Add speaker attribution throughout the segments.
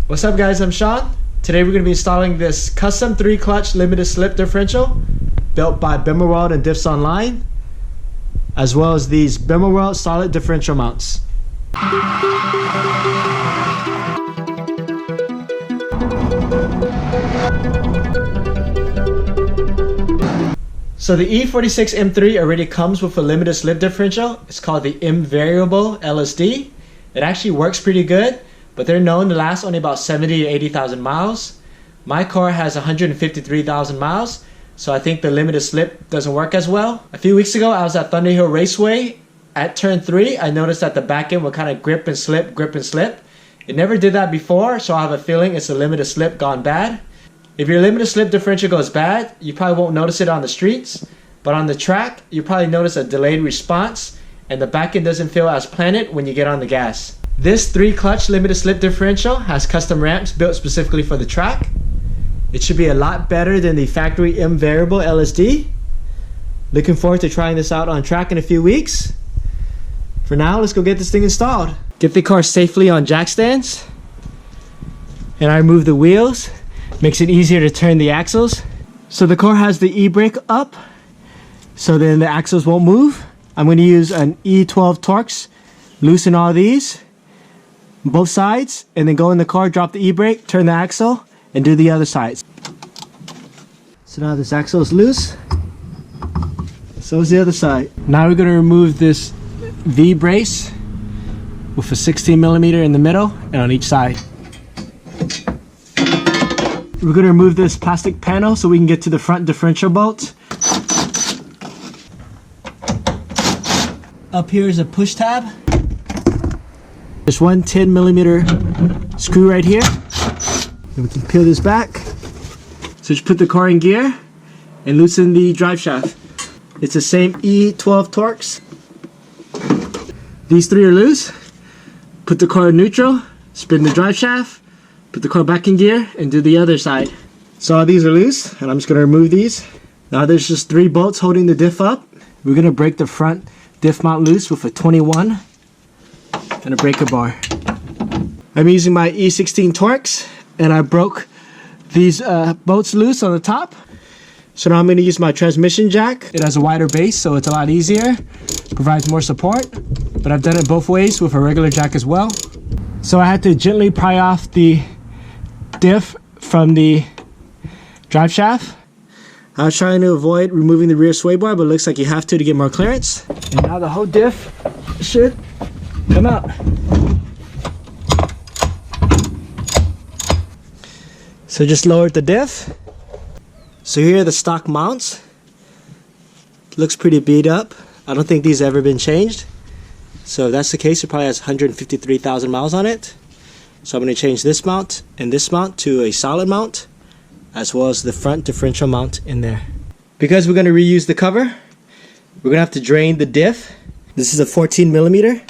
Speaker 1: What's up guys, I'm Sean. Today we're going to be installing this custom 3-clutch limited slip differential built by BimmerWorld and Diffsonline, as well as these BimmerWorld Solid differential mounts. So the E46 M3 already comes with a limited slip differential. It's called the M-Variable LSD. It actually works pretty good, but they're known to last only about 70 to 80,000 miles. My car has 153,000 miles, so I think the limited slip doesn't work as well. A few weeks ago, I was at Thunderhill Raceway. At turn 3, I noticed that the back end would kind of grip and slip, grip and slip. It never did that before, so I have a feeling it's a limited slip gone bad. If your limited slip differential goes bad, you probably won't notice it on the streets, but on the track, you probably notice a delayed response and the back end doesn't feel as planted when you get on the gas. This 3-clutch limited slip differential has custom ramps built specifically for the track. It should be a lot better than the factory M-Variable LSD. Looking forward to trying this out on track in a few weeks. For now, let's go get this thing installed. Get the car safely on jack stands. And I remove the wheels. Makes it easier to turn the axles. So the car has the e-brake up, so then the axles won't move. I'm going to use an E12 Torx, loosen all these, both sides, and then go in the car, drop the e-brake, turn the axle, and do the other sides. So now this axle is loose, so is the other side. Now we're going to remove this V-brace with a 16mm in the middle and on each side. We're going to remove this plastic panel so we can get to the front differential bolt. Up here is a push tab. There's one 10mm screw right here. And we can peel this back. So just put the car in gear and loosen the drive shaft. It's the same E12 Torx. These 3 are loose. Put the car in neutral, spin the drive shaft, put the car back in gear, and do the other side. So all these are loose, and I'm just going to remove these. Now there's just 3 bolts holding the diff up. We're going to break the front diff mount loose with a 21 and a breaker bar. I'm using my E16 Torx, and I broke these bolts loose on the top. So now I'm going to use my transmission jack. It has a wider base, so it's a lot easier, provides more support, but I've done it both ways with a regular jack as well. So I had to gently pry off the diff from the drive shaft. I was trying to avoid removing the rear sway bar, but it looks like you have to get more clearance. And now the whole diff should come out. So just lowered the diff. So here are the stock mounts. Looks pretty beat up. I don't think these have ever been changed. So if that's the case, it probably has 153,000 miles on it. So I'm going to change this mount and this mount to a solid mount, as well as the front differential mount in there. Because we're going to reuse the cover, we're going to have to drain the diff. This is a 14mm.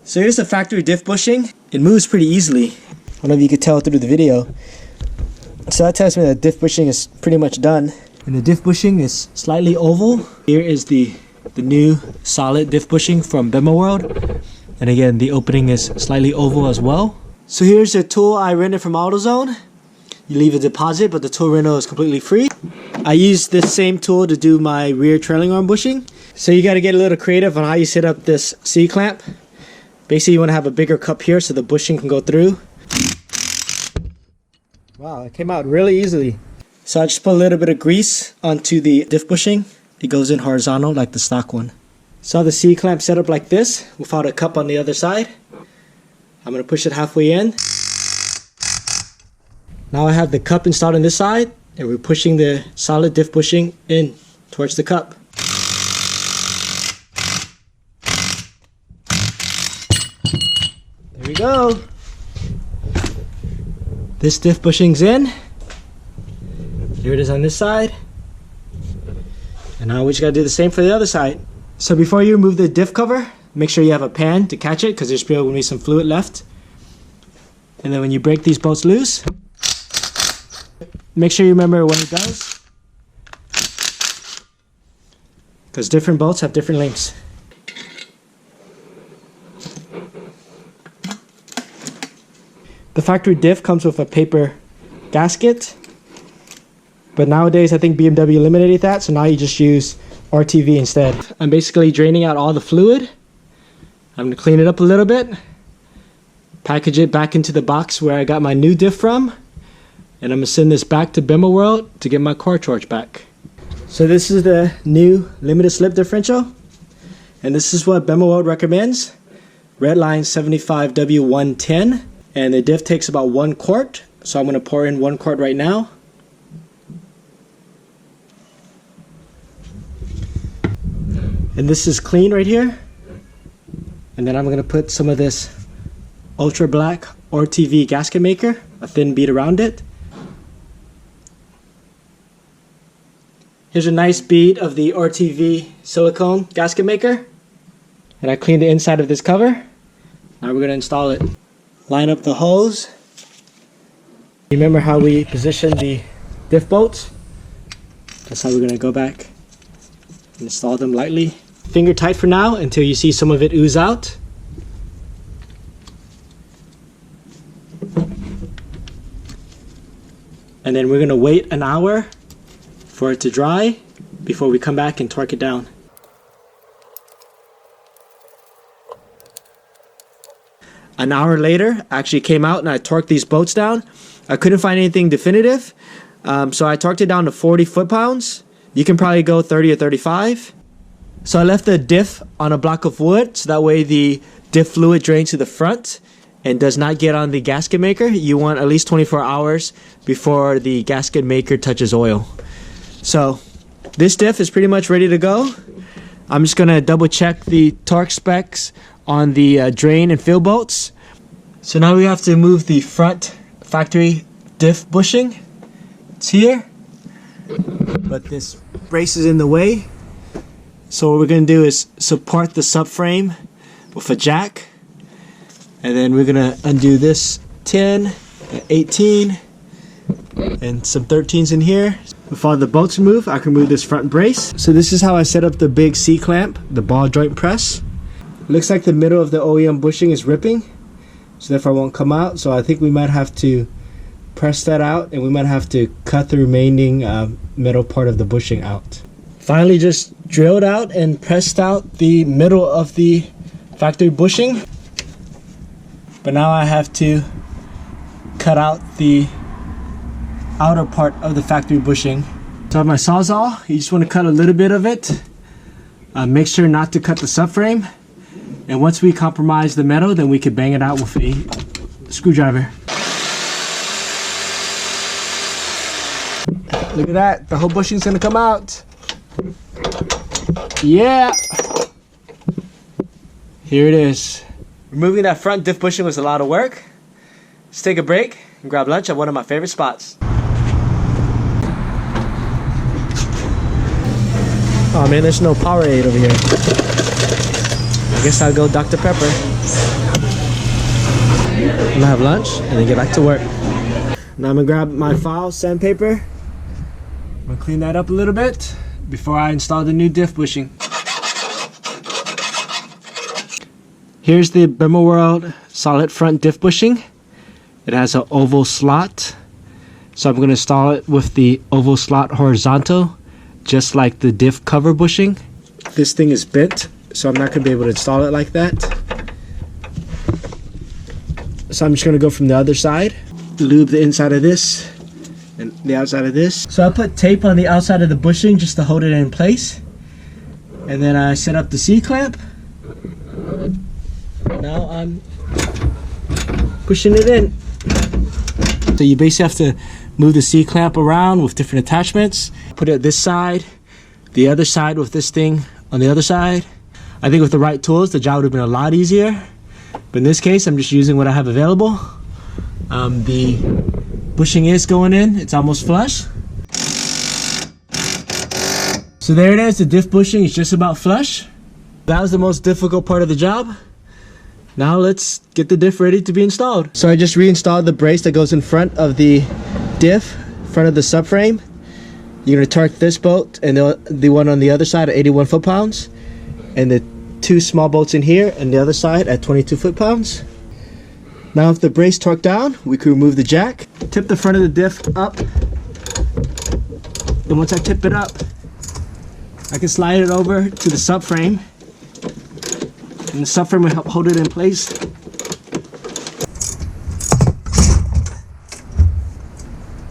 Speaker 1: So here's the factory diff bushing. It moves pretty easily. I don't know if you could tell through the video. So that tells me that diff bushing is pretty much done. And the diff bushing is slightly oval. Here is the new solid diff bushing from BimmerWorld. And again, the opening is slightly oval as well. So here's the tool I rented from AutoZone. You leave a deposit, but the tool rental is completely free. I used this same tool to do my rear trailing arm bushing. So you got to get a little creative on how you set up this C-clamp. Basically, you want to have a bigger cup here so the bushing can go through. Wow, it came out really easily. So I just put a little bit of grease onto the diff bushing. It goes in horizontal like the stock one. So the C-clamp set up like this without a cup on the other side. I'm going to push it halfway in. Now I have the cup installed on this side, and we're pushing the solid diff bushing in towards the cup. There we go. This diff bushing's in. Here it is on this side. And now we just gotta do the same for the other side. So before you remove the diff cover, make sure you have a pan to catch it, because there's still gonna be some fluid left. And then when you break these bolts loose, make sure you remember what it does, because different bolts have different lengths. The factory diff comes with a paper gasket, but nowadays I think BMW eliminated that, so now you just use RTV instead. I'm basically draining out all the fluid. I'm going to clean it up a little bit, package it back into the box where I got my new diff from, and I'm going to send this back to BimmerWorld to get my car torch back. So this is the new limited slip differential, and this is what BimmerWorld recommends. Redline 75W110, and the diff takes about 1 quart, so I'm going to pour in 1 quart right now. And this is clean right here. And then I'm going to put some of this ultra black RTV gasket maker, a thin bead around it. Here's a nice bead of the RTV silicone gasket maker. And I cleaned the inside of this cover. Now we're going to install it. Line up the hose. Remember how we positioned the diff bolts? That's how we're going to go back and install them lightly. Finger tight for now until you see some of it ooze out. And then we're going to wait an hour for it to dry before we come back and torque it down. An hour later, I actually came out and I torqued these bolts down. I couldn't find anything definitive, so I torqued it down to 40 foot-pounds. You can probably go 30 or 35. So I left the diff on a block of wood, so that way the diff fluid drains to the front and does not get on the gasket maker. You want at least 24 hours before the gasket maker touches oil. So this diff is pretty much ready to go. I'm just going to double check the torque specs on the drain and fill bolts. So now we have to move the front factory diff bushing. It's here, but this brace is in the way. So what we're going to do is support the subframe with a jack, and then we're going to undo this 10, 18, and some 13s in here. Before the bolts remove, I can remove this front brace. So this is how I set up the big C-clamp, the ball joint press. It looks like the middle of the OEM bushing is ripping, so therefore it won't come out. So I think we might have to press that out, and we might have to cut the remaining middle part of the bushing out. Finally just drilled out and pressed out the middle of the factory bushing. But now I have to cut out the outer part of the factory bushing. So I have my Sawzall. You just want to cut a little bit of it. Make sure not to cut the subframe. And once we compromise the metal, then we could bang it out with a screwdriver. Look at that, the whole bushing's gonna come out. Yeah! Here it is. Removing that front diff bushing was a lot of work. Let's take a break and grab lunch at one of my favorite spots. Oh man, there's no Powerade over here. I guess I'll go Dr. Pepper. I'm gonna have lunch and then get back to work. Now I'm gonna grab my file sandpaper. I'm gonna clean that up a little bit before I install the new diff bushing. Here's the BimmerWorld Solid Front Diff Bushing. It has an oval slot, so I'm going to install it with the oval slot horizontal, just like the diff cover bushing. This thing is bent, so I'm not going to be able to install it like that. So I'm just going to go from the other side, lube the inside of this and the outside of this. So I put tape on the outside of the bushing just to hold it in place, and then I set up the C-clamp. Now I'm pushing it in. So you basically have to move the C-clamp around with different attachments. Put it this side, the other side with this thing on the other side. I think with the right tools, the job would have been a lot easier. But in this case, I'm just using what I have available. The bushing is going in. It's almost flush. So there it is. The diff bushing is just about flush. That was the most difficult part of the job. Now let's get the diff ready to be installed. So I just reinstalled the brace that goes in front of the diff, front of the subframe. You're going to torque this bolt and the one on the other side at 81 foot-pounds, and the two small bolts in here and the other side at 22 foot-pounds. Now with the brace torqued down, we can remove the jack. Tip the front of the diff up. And once I tip it up, I can slide it over to the subframe. And the subframe will help hold it in place.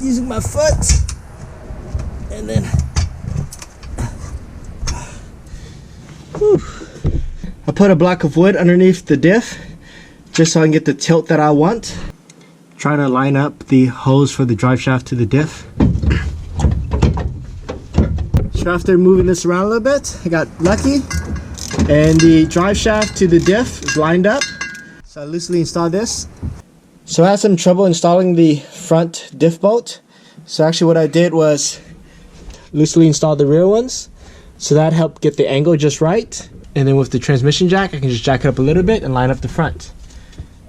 Speaker 1: Using my foot. And then I put a block of wood underneath the diff just so I can get the tilt that I want. Trying to line up the hose for the drive shaft to the diff. So after moving this around a little bit, I got lucky and the drive shaft to the diff is lined up. So I loosely installed this. So I had some trouble installing the front diff bolt. So actually what I did was loosely install the rear ones. So that helped get the angle just right. And then with the transmission jack, I can just jack it up a little bit and line up the front.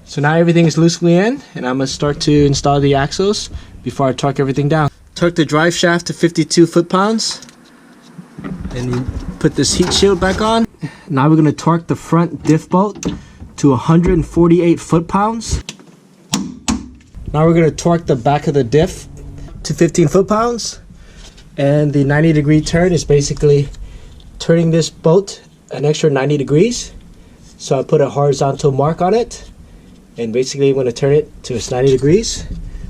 Speaker 1: So now everything is loosely in, and I'm going to start to install the axles before I torque everything down. Torque the drive shaft to 52 foot-pounds. And you put this heat shield back on. Now we're going to torque the front diff bolt to 148 foot-pounds. Now we're going to torque the back of the diff to 15 foot-pounds. And the 90-degree turn is basically turning this bolt an extra 90 degrees. So I put a horizontal mark on it. And basically I'm going to turn it to its 90 degrees.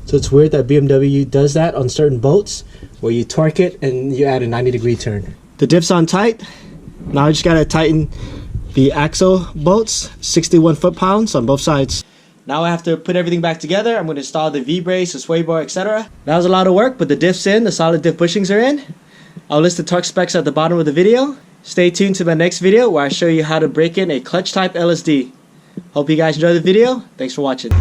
Speaker 1: So it's weird that BMW does that on certain bolts where you torque it and you add a 90-degree turn. The diff's on tight. Now I just got to tighten the axle bolts, 61 foot-pounds on both sides. Now I have to put everything back together. I'm going to install the V-brace, the sway bar, etc. That was a lot of work, but the diff's in, the solid diff bushings are in. I'll list the torque specs at the bottom of the video. Stay tuned to my next video where I show you how to break in a clutch type LSD. Hope you guys enjoyed the video. Thanks for watching.